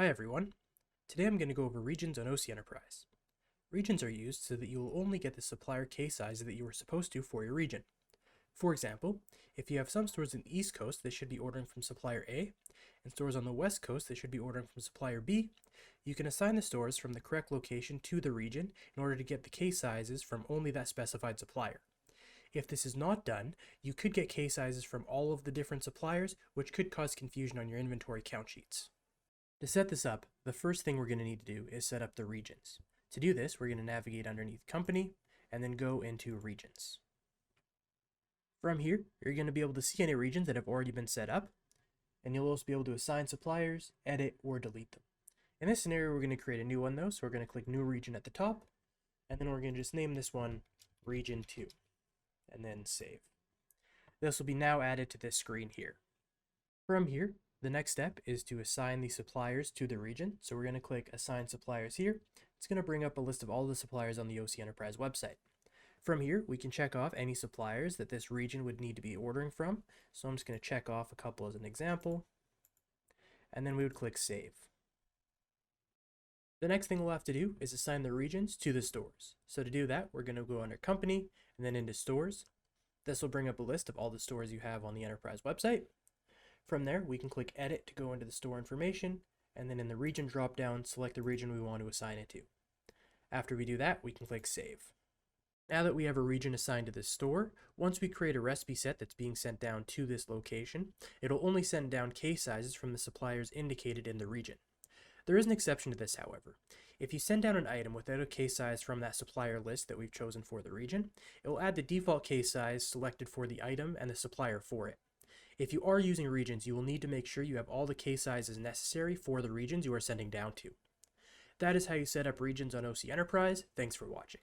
Hi everyone. Today I'm going to go over regions on OC Enterprise. Regions are used so that you will only get the supplier case size that you were supposed to for your region. For example, if you have some stores in the East Coast that should be ordering from supplier A, and stores on the West Coast that should be ordering from supplier B, you can assign the stores from the correct location to the region in order to get the case sizes from only that specified supplier. If this is not done, you could get case sizes from all of the different suppliers, which could cause confusion on your inventory count sheets. To set this up, the first thing we're going to need to do is set up the regions. To do this, we're going to navigate underneath Company and then go into Regions. From here, you're going to be able to see any regions that have already been set up, and you'll also be able to assign suppliers, edit, or delete them. In this scenario, we're going to create a new one though, so we're going to click New Region at the top, and then we're going to just name this one Region 2, and then Save. This will be now added to this screen here. From here, the next step is to assign the suppliers to the region. So we're going to click Assign Suppliers here. It's going to bring up a list of all the suppliers on the OC Enterprise website. From here, we can check off any suppliers that this region would need to be ordering from. So I'm just going to check off a couple as an example. And then we would click Save. The next thing we'll have to do is assign the regions to the stores. So to do that, we're going to go under Company and then into Stores. This will bring up a list of all the stores you have on the Enterprise website. From there, we can click Edit to go into the store information, and then in the region drop-down, select the region we want to assign it to. After we do that, we can click Save. Now that we have a region assigned to this store, once we create a recipe set that's being sent down to this location, it'll only send down case sizes from the suppliers indicated in the region. There is an exception to this, however. If you send down an item without a case size from that supplier list that we've chosen for the region, it will add the default case size selected for the item and the supplier for it. If you are using regions, you will need to make sure you have all the case sizes necessary for the regions you are sending down to. That is how you set up regions on OC Enterprise. Thanks for watching.